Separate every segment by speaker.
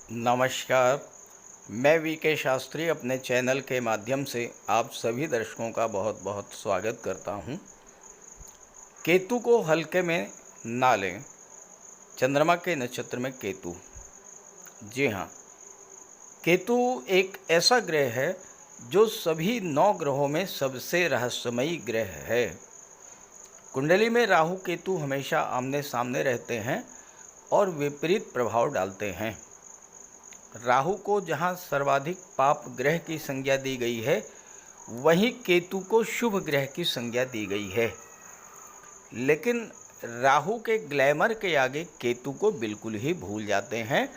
Speaker 1: नमस्कार। मैं वीके शास्त्री अपने चैनल के माध्यम से आप सभी दर्शकों का बहुत बहुत स्वागत करता हूं। केतु को हल्के में ना लें। चंद्रमा के नक्षत्र में केतु, जी हाँ, केतु एक ऐसा ग्रह है जो सभी 9 ग्रहों में सबसे रहस्यमयी ग्रह है। कुंडली में राहु केतु हमेशा आमने सामने रहते हैं और विपरीत प्रभाव डालते हैं। राहु को जहाँ सर्वाधिक पाप ग्रह की संज्ञा दी गई है, वहीं केतु को शुभ ग्रह की संज्ञा दी गई है। लेकिन राहु के ग्लैमर के आगे केतु को बिल्कुल ही भूल जाते हैं,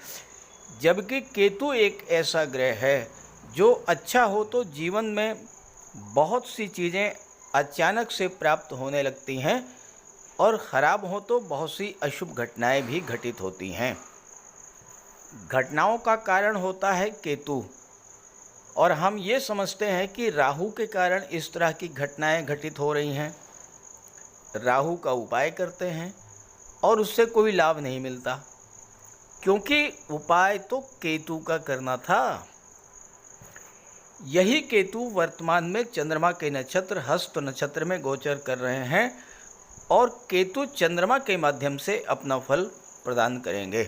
Speaker 1: जबकि केतु एक ऐसा ग्रह है जो अच्छा हो तो जीवन में बहुत सी चीज़ें अचानक से प्राप्त होने लगती हैं और ख़राब हो तो बहुत सी अशुभ घटनाएं भी घटित होती हैं। घटनाओं का कारण होता है केतु, और हम ये समझते हैं कि राहु के कारण इस तरह की घटनाएं घटित हो रही हैं। राहु का उपाय करते हैं और उससे कोई लाभ नहीं मिलता, क्योंकि उपाय तो केतु का करना था। यही केतु वर्तमान में चंद्रमा के नक्षत्र हस्त नक्षत्र में गोचर कर रहे हैं और केतु चंद्रमा के माध्यम से अपना फल प्रदान करेंगे।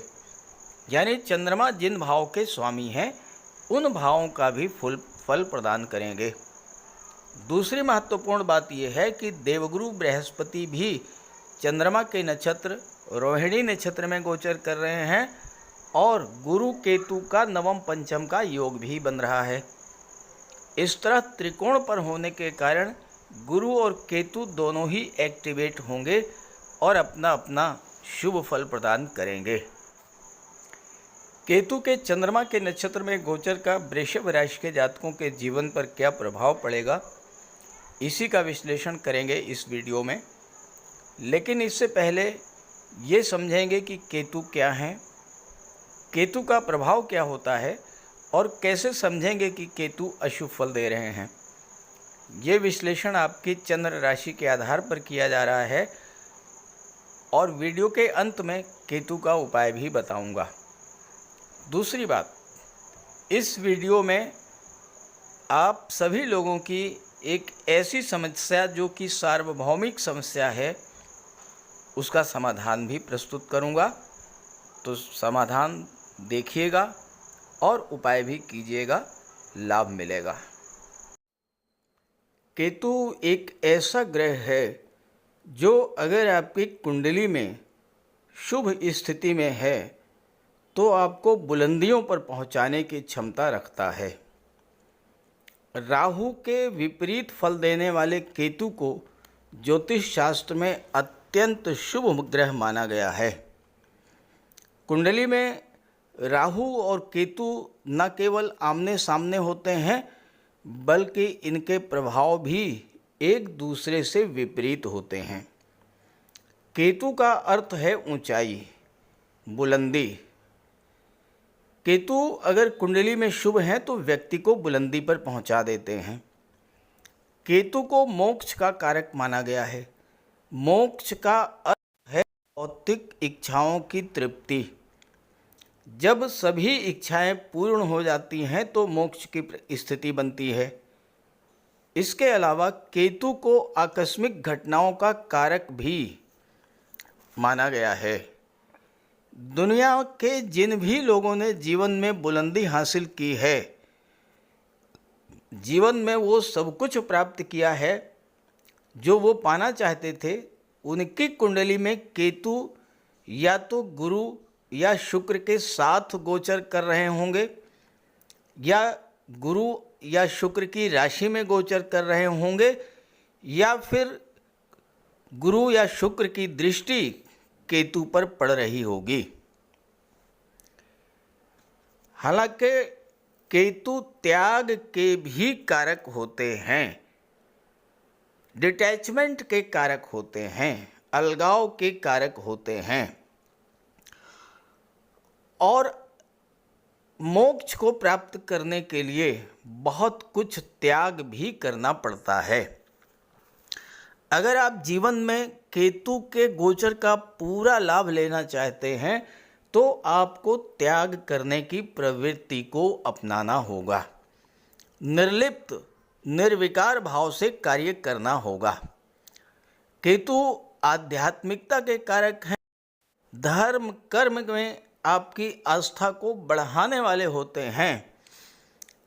Speaker 1: यानी चंद्रमा जिन भाव के स्वामी हैं, उन भावों का भी फल प्रदान करेंगे। दूसरी महत्वपूर्ण बात यह है कि देवगुरु बृहस्पति भी चंद्रमा के नक्षत्र रोहिणी नक्षत्र में गोचर कर रहे हैं और गुरु केतु का नवम पंचम का योग भी बन रहा है। इस तरह त्रिकोण पर होने के कारण गुरु और केतु दोनों ही एक्टिवेट होंगे और अपना अपना शुभ फल प्रदान करेंगे। केतु के चंद्रमा के नक्षत्र में गोचर का वृषभ राशि के जातकों के जीवन पर क्या प्रभाव पड़ेगा, इसी का विश्लेषण करेंगे इस वीडियो में। लेकिन इससे पहले ये समझेंगे कि केतु क्या हैं, केतु का प्रभाव क्या होता है और कैसे समझेंगे कि केतु अशुभ फल दे रहे हैं। ये विश्लेषण आपकी चंद्र राशि के आधार पर किया जा रहा है और वीडियो के अंत में केतु का उपाय भी बताऊंगा। दूसरी बात, इस वीडियो में आप सभी लोगों की एक ऐसी समस्या जो कि सार्वभौमिक समस्या है, उसका समाधान भी प्रस्तुत करूंगा। तो समाधान देखिएगा और उपाय भी कीजिएगा, लाभ मिलेगा। केतु एक ऐसा ग्रह है जो अगर आपकी कुंडली में शुभ स्थिति में है तो आपको बुलंदियों पर पहुंचाने की क्षमता रखता है। राहु के विपरीत फल देने वाले केतु को ज्योतिष शास्त्र में अत्यंत शुभ ग्रह माना गया है। कुंडली में राहु और केतु न केवल आमने सामने होते हैं, बल्कि इनके प्रभाव भी एक दूसरे से विपरीत होते हैं। केतु का अर्थ है ऊंचाई, बुलंदी। केतु अगर कुंडली में शुभ हैं तो व्यक्ति को बुलंदी पर पहुंचा देते हैं। केतु को मोक्ष का कारक माना गया है। मोक्ष का अर्थ है भौतिक इच्छाओं की तृप्ति। जब सभी इच्छाएं पूर्ण हो जाती हैं तो मोक्ष की स्थिति बनती है। इसके अलावा केतु को आकस्मिक घटनाओं का कारक भी माना गया है। दुनिया के जिन भी लोगों ने जीवन में बुलंदी हासिल की है, जीवन में वो सब कुछ प्राप्त किया है जो वो पाना चाहते थे, उनकी कुंडली में केतु या तो गुरु या शुक्र के साथ गोचर कर रहे होंगे, या गुरु या शुक्र की राशि में गोचर कर रहे होंगे, या फिर गुरु या शुक्र की दृष्टि केतु पर पड़ रही होगी। हालांकि केतु त्याग के भी कारक होते हैं, डिटैचमेंट के कारक होते हैं, अलगाव के कारक होते हैं और मोक्ष को प्राप्त करने के लिए बहुत कुछ त्याग भी करना पड़ता है। अगर आप जीवन में केतु के गोचर का पूरा लाभ लेना चाहते हैं तो आपको त्याग करने की प्रवृत्ति को अपनाना होगा। निर्लिप्त निर्विकार भाव से कार्य करना होगा। केतु आध्यात्मिकता के कारक हैं। धर्म कर्म में आपकी आस्था को बढ़ाने वाले होते हैं,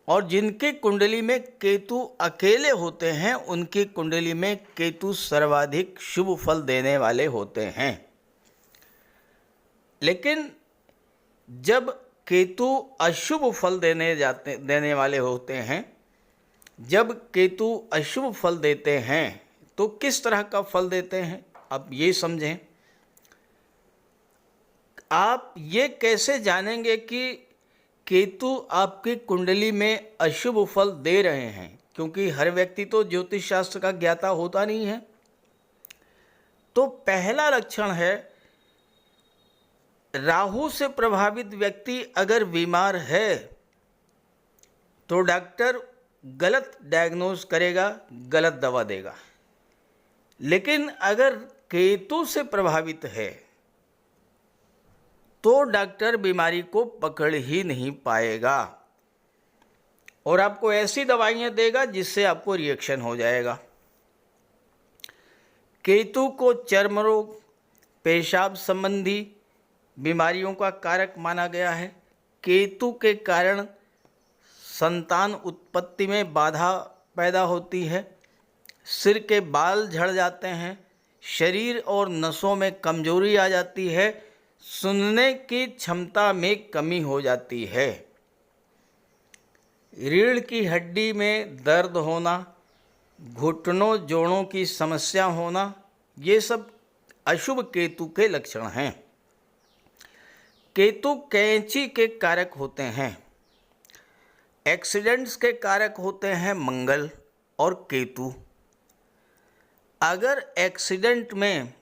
Speaker 1: और जिनकी कुंडली में केतु अकेले होते हैं उनकी कुंडली में केतु सर्वाधिक शुभ फल देने वाले होते हैं। लेकिन जब केतु अशुभ फल देने वाले होते हैं, जब केतु अशुभ फल देते हैं तो किस तरह का फल देते हैं आप ये समझें। आप ये कैसे जानेंगे कि केतु आपकी कुंडली में अशुभ फल दे रहे हैं, क्योंकि हर व्यक्ति तो ज्योतिष शास्त्र का ज्ञाता होता नहीं है। तो पहला लक्षण है, राहु से प्रभावित व्यक्ति अगर बीमार है तो डॉक्टर गलत डायग्नोज करेगा, गलत दवा देगा। लेकिन अगर केतु से प्रभावित है तो डॉक्टर बीमारी को पकड़ ही नहीं पाएगा और आपको ऐसी दवाइयाँ देगा जिससे आपको रिएक्शन हो जाएगा। केतु को चर्म रोग, पेशाब संबंधी बीमारियों का कारक माना गया है। केतु के कारण संतान उत्पत्ति में बाधा पैदा होती है, सिर के बाल झड़ जाते हैं, शरीर और नसों में कमजोरी आ जाती है, सुनने की क्षमता में कमी हो जाती है, रीढ़ की हड्डी में दर्द होना, घुटनों जोड़ों की समस्या होना, ये सब अशुभ केतु के लक्षण हैं। केतु कैंची के कारक होते हैं। एक्सीडेंट्स के कारक होते हैं मंगल और केतु। अगर एक्सीडेंट में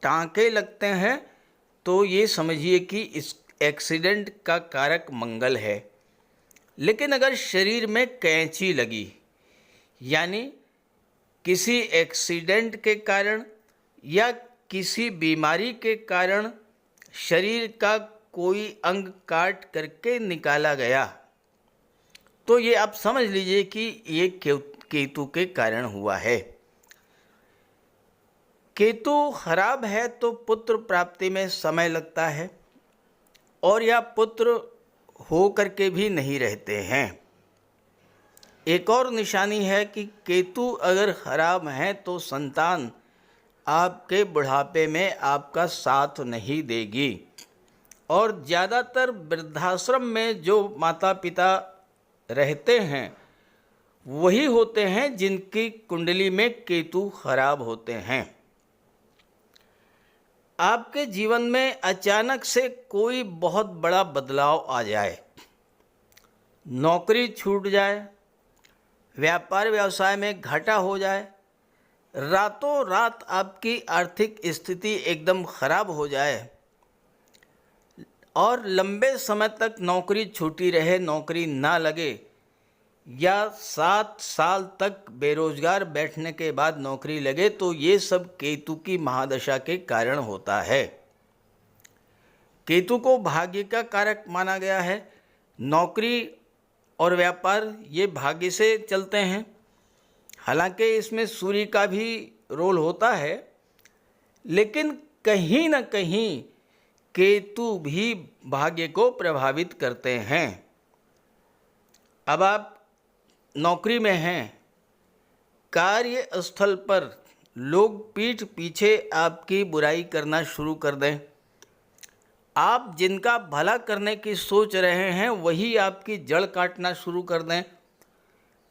Speaker 1: टांके लगते हैं तो ये समझिए कि इस एक्सीडेंट का कारक मंगल है। लेकिन अगर शरीर में कैंची लगी, यानी किसी एक्सीडेंट के कारण या किसी बीमारी के कारण शरीर का कोई अंग काट करके निकाला गया, तो ये आप समझ लीजिए कि ये केतु के कारण हुआ है। केतु खराब है तो पुत्र प्राप्ति में समय लगता है और या पुत्र हो करके भी नहीं रहते हैं। एक और निशानी है कि केतु अगर खराब है तो संतान आपके बुढ़ापे में आपका साथ नहीं देगी, और ज़्यादातर वृद्धाश्रम में जो माता पिता रहते हैं वही होते हैं जिनकी कुंडली में केतु खराब होते हैं। आपके जीवन में अचानक से कोई बहुत बड़ा बदलाव आ जाए, नौकरी छूट जाए, व्यापार व्यवसाय में घाटा हो जाए, रातों रात आपकी आर्थिक स्थिति एकदम खराब हो जाए और लंबे समय तक नौकरी छूटी रहे, नौकरी ना लगे, या 7 साल तक बेरोजगार बैठने के बाद नौकरी लगे, तो ये सब केतु की महादशा के कारण होता है। केतु को भाग्य का कारक माना गया है। नौकरी और व्यापार ये भाग्य से चलते हैं। हालांकि इसमें सूर्य का भी रोल होता है, लेकिन कहीं ना कहीं केतु भी भाग्य को प्रभावित करते हैं। अब आप नौकरी में हैं, कार्यस्थल पर लोग पीठ पीछे आपकी बुराई करना शुरू कर दें, आप जिनका भला करने की सोच रहे हैं वही आपकी जड़ काटना शुरू कर दें,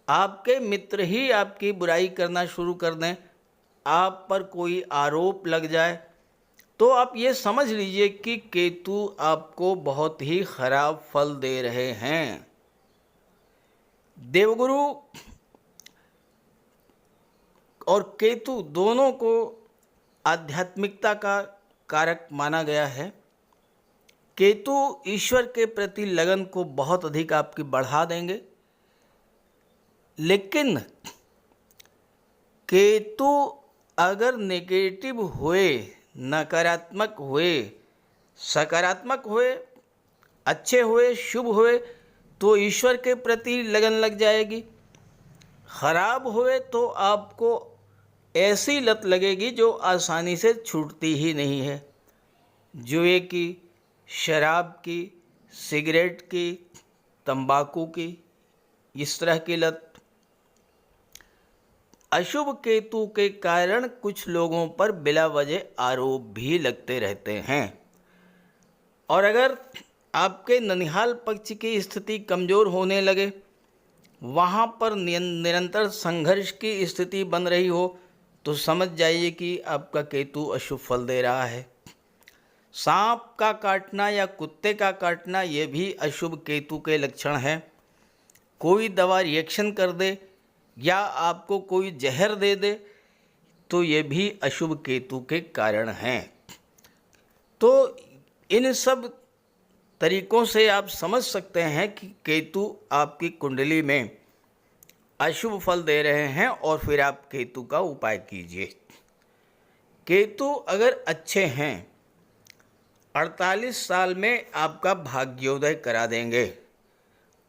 Speaker 1: आपके मित्र ही आपकी बुराई करना शुरू कर दें, आप पर कोई आरोप लग जाए, तो आप ये समझ लीजिए कि केतु आपको बहुत ही खराब फल दे रहे हैं। देवगुरु और केतु दोनों को आध्यात्मिकता का कारक माना गया है। केतु ईश्वर के प्रति लगन को बहुत अधिक आपकी बढ़ा देंगे, लेकिन केतु अगर नेगेटिव हुए, नकारात्मक हुए, सकारात्मक हुए, अच्छे हुए, शुभ हुए तो ईश्वर के प्रति लगन लग जाएगी। खराब हुए तो आपको ऐसी लत लगेगी जो आसानी से छूटती ही नहीं है। जुए की, शराब की, सिगरेट की, तंबाकू की, इस तरह की लत। अशुभ केतु के कारण कुछ लोगों पर बिला वजह आरोप भी लगते रहते हैं। और अगर आपके ननिहाल पक्ष की स्थिति कमज़ोर होने लगे, वहाँ पर निरंतर संघर्ष की स्थिति बन रही हो, तो समझ जाइए कि आपका केतु अशुभ फल दे रहा है। सांप का काटना या कुत्ते का काटना ये भी अशुभ केतु के लक्षण हैं। कोई दवा रिएक्शन कर दे या आपको कोई जहर दे दे तो ये भी अशुभ केतु के कारण हैं। तो इन सब तरीक़ों से आप समझ सकते हैं कि केतु आपकी कुंडली में अशुभ फल दे रहे हैं और फिर आप केतु का उपाय कीजिए। केतु अगर अच्छे हैं 48 साल में आपका भाग्योदय करा देंगे,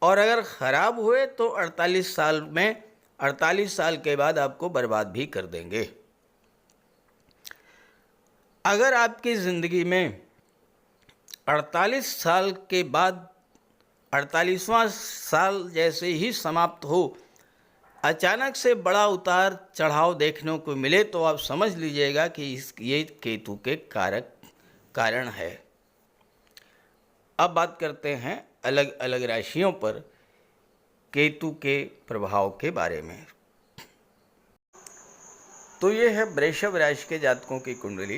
Speaker 1: और अगर ख़राब हुए तो 48 साल के बाद आपको बर्बाद भी कर देंगे। अगर आपकी ज़िंदगी में 48 साल के बाद 48वां साल जैसे ही समाप्त हो अचानक से बड़ा उतार चढ़ाव देखने को मिले, तो आप समझ लीजिएगा कि ये केतु के कारण है। अब बात करते हैं अलग अलग राशियों पर केतु के प्रभाव के बारे में। तो ये है वृषभ राशि के जातकों की कुंडली।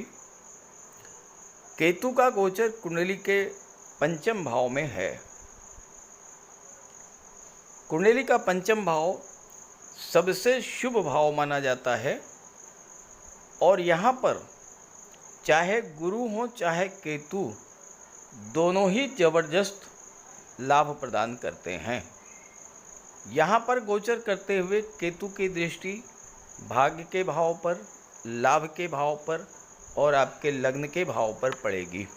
Speaker 1: केतु का गोचर कुंडली के पंचम भाव में है। कुंडली का पंचम भाव सबसे शुभ भाव माना जाता है, और यहाँ पर चाहे गुरु हो चाहे केतु, दोनों ही जबरदस्त लाभ प्रदान करते हैं। यहाँ पर गोचर करते हुए केतु की दृष्टि भाग्य के भाव पर, लाभ के भाव पर और आपके लग्न के भाव पर पड़ेगी।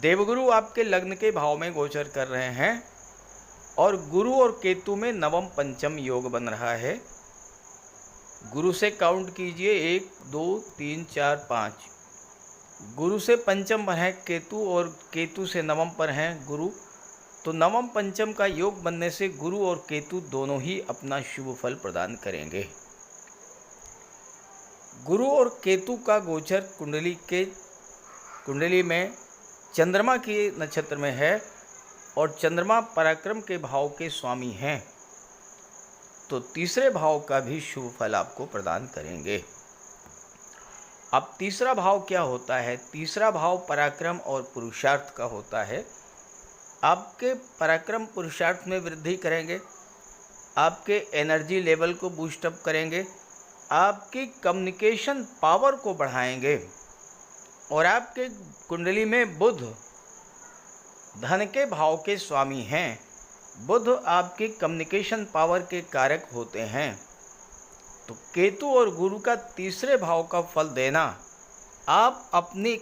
Speaker 1: देवगुरु आपके लग्न के भाव में गोचर कर रहे हैं, और गुरु और केतु में नवम पंचम योग बन रहा है। गुरु से काउंट कीजिए 1 2 3 4 5। गुरु से पंचम पर है केतु और केतु से नवम पर हैं गुरु। तो नवम पंचम का योग बनने से गुरु और केतु दोनों ही अपना शुभ फल प्रदान करेंगे। गुरु और केतु का गोचर कुंडली में चंद्रमा के नक्षत्र में है, और चंद्रमा पराक्रम के भाव के स्वामी हैं, तो तीसरे भाव का भी शुभ फल आपको प्रदान करेंगे। अब तीसरा भाव क्या होता है? तीसरा भाव पराक्रम और पुरुषार्थ का होता है। आपके पराक्रम पुरुषार्थ में वृद्धि करेंगे, आपके एनर्जी लेवल को बूस्टअप करेंगे, आपकी कम्युनिकेशन पावर को बढ़ाएंगे, और आपके कुंडली में बुध धन के भाव के स्वामी हैं। बुध आपकी कम्युनिकेशन पावर के कारक होते हैं। तो केतु और गुरु का तीसरे भाव का फल देना, आप अपनी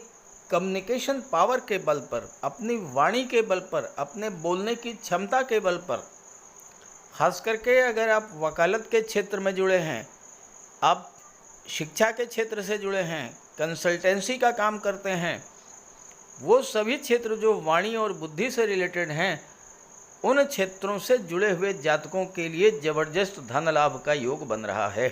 Speaker 1: कम्युनिकेशन पावर के बल पर, अपनी वाणी के बल पर, अपने बोलने की क्षमता के बल पर, खास करके अगर आप वकालत के क्षेत्र में जुड़े हैं, आप शिक्षा के क्षेत्र से जुड़े हैं, कंसल्टेंसी का काम करते हैं, वो सभी क्षेत्र जो वाणी और बुद्धि से रिलेटेड हैं, उन क्षेत्रों से जुड़े हुए जातकों के लिए जबरदस्त धन लाभ का योग बन रहा है।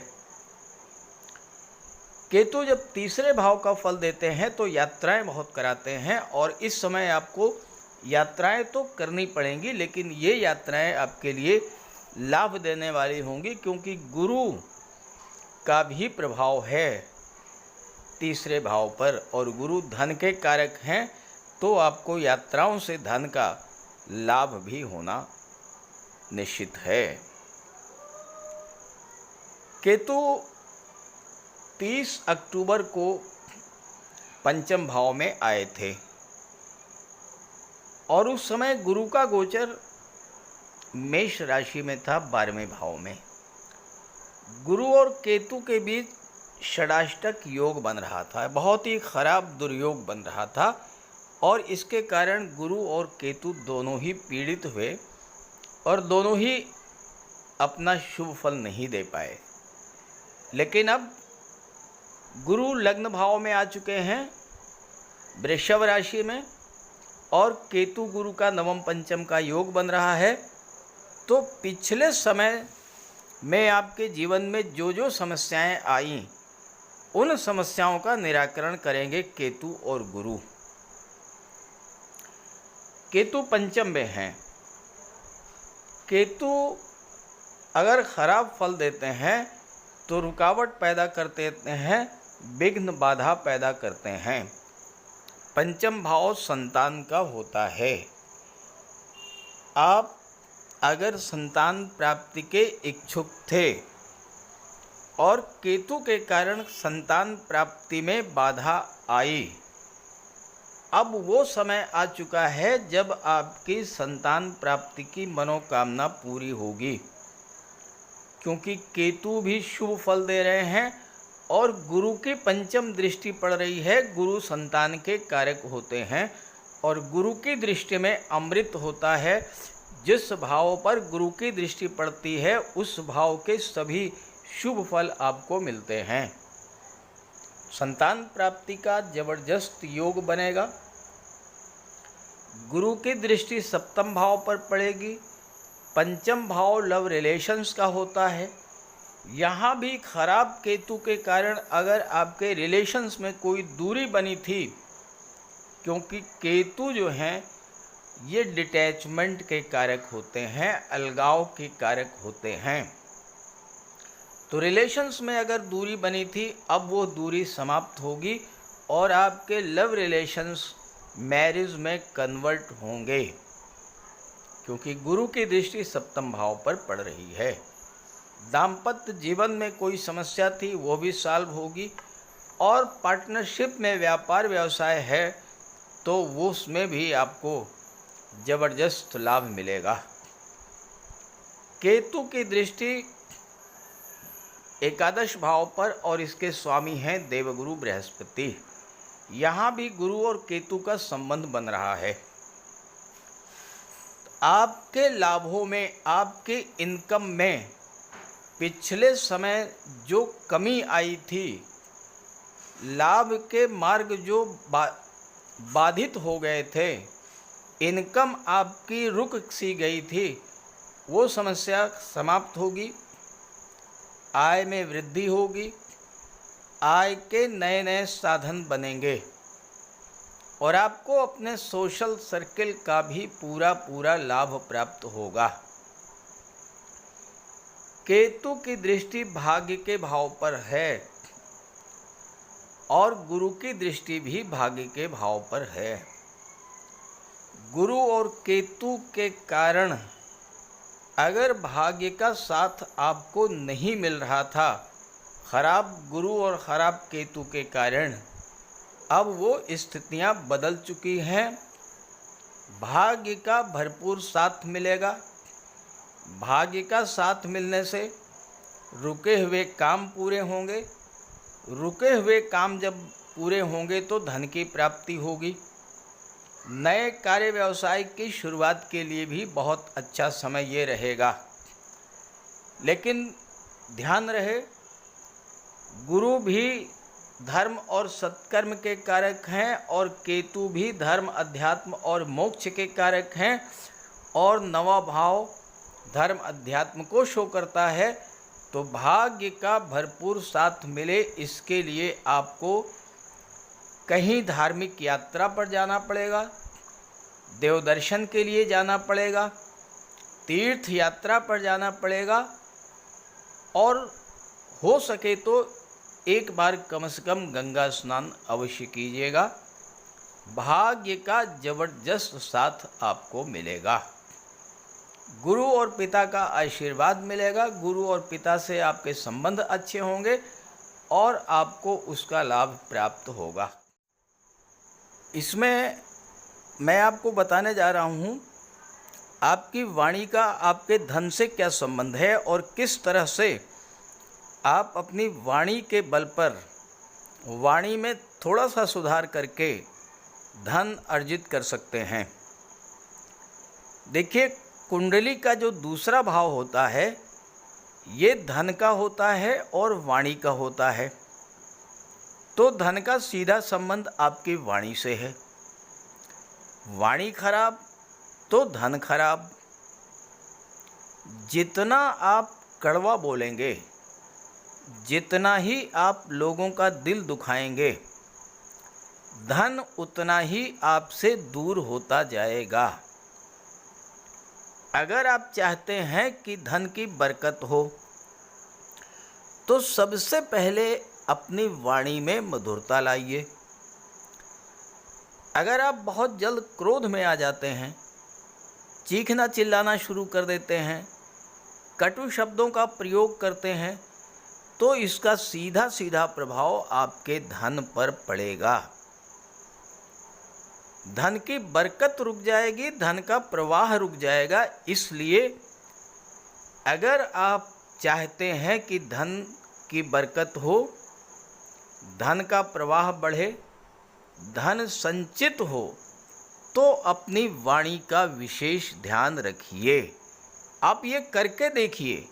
Speaker 1: केतु जब तीसरे भाव का फल देते हैं तो यात्राएं बहुत कराते हैं, और इस समय आपको यात्राएं तो करनी पड़ेंगी, लेकिन ये यात्राएं आपके लिए लाभ देने वाली होंगी, क्योंकि गुरु का भी प्रभाव है तीसरे भाव पर, और गुरु धन के कारक हैं, तो आपको यात्राओं से धन का लाभ भी होना निश्चित है। केतु 30 अक्टूबर को पंचम भाव में आए थे, और उस समय गुरु का गोचर मेष राशि में था 12वें भाव में। गुरु और केतु के बीच षडाष्टक योग बन रहा था, बहुत ही खराब दुर्योग बन रहा था, और इसके कारण गुरु और केतु दोनों ही पीड़ित हुए और दोनों ही अपना शुभ फल नहीं दे पाए। लेकिन अब गुरु लग्न भाव में आ चुके हैं वृषभ राशि में और केतु गुरु का नवम पंचम का योग बन रहा है। तो पिछले समय में आपके जीवन में जो जो समस्याएं आईं, उन समस्याओं का निराकरण करेंगे केतु और गुरु। केतु पंचम में हैं। केतु अगर खराब फल देते हैं तो रुकावट पैदा कर देते हैं, विघ्न बाधा पैदा करते हैं। पंचम भाव संतान का होता है। आप अगर संतान प्राप्ति के इच्छुक थे और केतु के कारण संतान प्राप्ति में बाधा आई, अब वो समय आ चुका है जब आपकी संतान प्राप्ति की मनोकामना पूरी होगी, क्योंकि केतु भी शुभ फल दे रहे हैं और गुरु की पंचम दृष्टि पड़ रही है। गुरु संतान के कारक होते हैं और गुरु की दृष्टि में अमृत होता है। जिस भाव पर गुरु की दृष्टि पड़ती है उस भाव के सभी शुभ फल आपको मिलते हैं। संतान प्राप्ति का जबरदस्त योग बनेगा। गुरु की दृष्टि सप्तम भाव पर पड़ेगी। पंचम भाव लव रिलेशंस का होता है। यहाँ भी खराब केतु के कारण अगर आपके रिलेशंस में कोई दूरी बनी थी, क्योंकि केतु जो हैं ये डिटैचमेंट के कारक होते हैं, अलगाव के कारक होते हैं। तो रिलेशंस में अगर दूरी बनी थी, अब वो दूरी समाप्त होगी और आपके लव रिलेशंस मैरिज में कन्वर्ट होंगे, क्योंकि गुरु की दृष्टि सप्तम भाव पर पड़ रही है। दाम्पत्य जीवन में कोई समस्या थी वो भी सॉल्व होगी और पार्टनरशिप में व्यापार व्यवसाय है तो वो उसमें भी आपको जबरदस्त लाभ मिलेगा। केतु की दृष्टि एकादश भाव पर और इसके स्वामी हैं देवगुरु बृहस्पति। यहाँ भी गुरु और केतु का संबंध बन रहा है। आपके लाभों में, आपके इनकम में पिछले समय जो कमी आई थी, लाभ के मार्ग जो बाधित हो गए थे, इनकम आपकी रुक सी गई थी, वो समस्या समाप्त होगी। आय में वृद्धि होगी। आय के नए नए साधन बनेंगे और आपको अपने सोशल सर्किल का भी पूरा लाभ प्राप्त होगा। केतु की दृष्टि भाग्य के भाव पर है और गुरु की दृष्टि भी भाग्य के भाव पर है। गुरु और केतु के कारण अगर भाग्य का साथ आपको नहीं मिल रहा था, खराब गुरु और खराब केतु के कारण, अब वो स्थितियां बदल चुकी हैं। भाग्य का भरपूर साथ मिलेगा। भाग्य का साथ मिलने से रुके हुए काम पूरे होंगे। रुके हुए काम जब पूरे होंगे तो धन की प्राप्ति होगी। नए कार्य व्यवसाय की शुरुआत के लिए भी बहुत अच्छा समय ये रहेगा। लेकिन ध्यान रहे, गुरु भी धर्म और सत्कर्म के कारक हैं और केतु भी धर्म, अध्यात्म और मोक्ष के कारक हैं और नवा भाव धर्म अध्यात्म को शो करता है। तो भाग्य का भरपूर साथ मिले, इसके लिए आपको कहीं धार्मिक यात्रा पर जाना पड़ेगा, देव दर्शन के लिए जाना पड़ेगा, तीर्थ यात्रा पर जाना पड़ेगा और हो सके तो एक बार कम से कम गंगा स्नान अवश्य कीजिएगा। भाग्य का जबरदस्त साथ आपको मिलेगा। गुरु और पिता का आशीर्वाद मिलेगा। गुरु और पिता से आपके संबंध अच्छे होंगे और आपको उसका लाभ प्राप्त होगा। इसमें मैं आपको बताने जा रहा हूँ आपकी वाणी का आपके धन से क्या संबंध है और किस तरह से आप अपनी वाणी के बल पर, वाणी में थोड़ा सा सुधार करके धन अर्जित कर सकते हैं। देखिए, कुंडली का जो दूसरा भाव होता है ये धन का होता है और वाणी का होता है। तो धन का सीधा संबंध आपकी वाणी से है। वाणी खराब तो धन खराब। जितना आप कड़वा बोलेंगे, जितना ही आप लोगों का दिल दुखाएंगे, धन उतना ही आपसे दूर होता जाएगा। अगर आप चाहते हैं कि धन की बरकत हो तो सबसे पहले अपनी वाणी में मधुरता लाइए। अगर आप बहुत जल्द क्रोध में आ जाते हैं, चीखना चिल्लाना शुरू कर देते हैं, कटु शब्दों का प्रयोग करते हैं, तो इसका सीधा सीधा प्रभाव आपके धन पर पड़ेगा। धन की बरकत रुक जाएगी, धन का प्रवाह रुक जाएगा। इसलिए अगर आप चाहते हैं कि धन की बरकत हो, धन का प्रवाह बढ़े, धन संचित हो, तो अपनी वाणी का विशेष ध्यान रखिए। आप ये करके देखिए,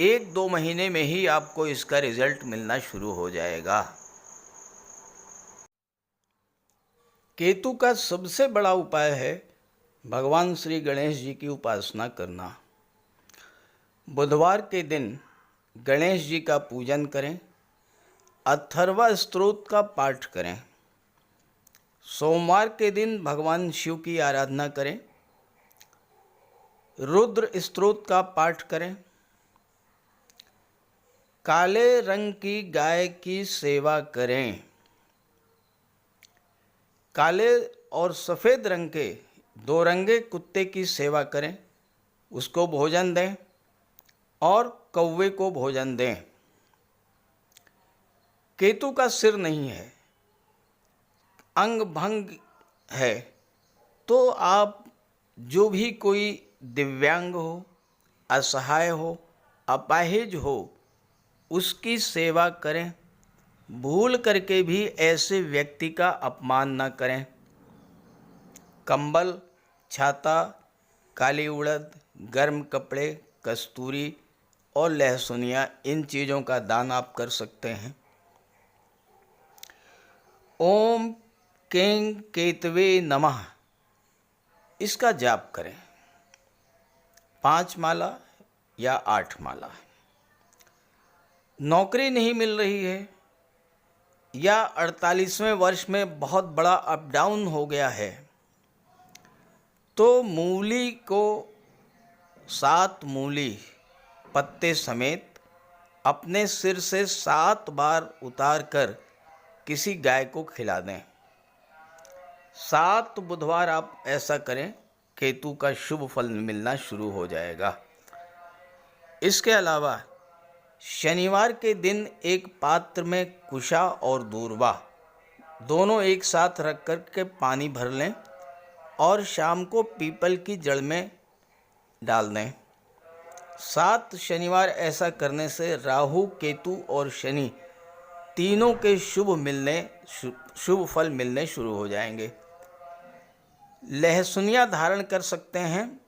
Speaker 1: 1-2 महीने में ही आपको इसका रिजल्ट मिलना शुरू हो जाएगा। केतु का सबसे बड़ा उपाय है भगवान श्री गणेश जी की उपासना करना। बुधवार के दिन गणेश जी का पूजन करें, अथर्वा स्तोत्र का पाठ करें। सोमवार के दिन भगवान शिव की आराधना करें, रुद्र स्तोत्र का पाठ करें। काले रंग की गाय की सेवा करें। काले और सफ़ेद रंग के 2 रंगे कुत्ते की सेवा करें, उसको भोजन दें और कौवे को भोजन दें। केतु का सिर नहीं है, अंग भंग है, तो आप जो भी कोई दिव्यांग हो, असहाय हो, अपाहिज हो, उसकी सेवा करें। भूल करके भी ऐसे व्यक्ति का अपमान न करें। कंबल, छाता, काली उड़द, गर्म कपड़े, कस्तूरी और लहसुनिया, इन चीज़ों का दान आप कर सकते हैं। ओम कें केतवे नमः, इसका जाप करें 5 माला या 8 माला। नौकरी नहीं मिल रही है या 48वें वर्ष में बहुत बड़ा अप डाउन हो गया है, तो मूली को 7 मूली पत्ते समेत अपने सिर से 7 बार उतार कर किसी गाय को खिला दें। 7 बुधवार आप ऐसा करें, केतु का शुभ फल मिलना शुरू हो जाएगा। इसके अलावा शनिवार के दिन एक पात्र में कुशा और दूर्वा दोनों एक साथ रख कर के पानी भर लें और शाम को पीपल की जड़ में डाल दें। 7 शनिवार ऐसा करने से राहु, केतु और शनि तीनों के शुभ फल मिलने शुरू हो जाएंगे। लहसुनिया धारण कर सकते हैं,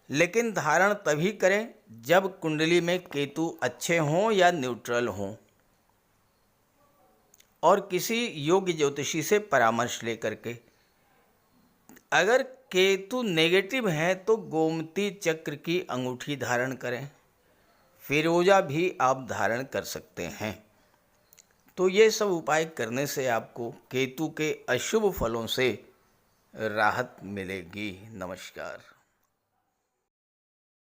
Speaker 1: लेकिन धारण तभी करें जब कुंडली में केतु अच्छे हों या न्यूट्रल हों, और किसी योग्य ज्योतिषी से परामर्श लेकर के। अगर केतु नेगेटिव हैं तो गोमती चक्र की अंगूठी धारण करें, फिरोजा भी आप धारण कर सकते हैं। तो ये सब उपाय करने से आपको केतु के अशुभ फलों से राहत मिलेगी। नमस्कार।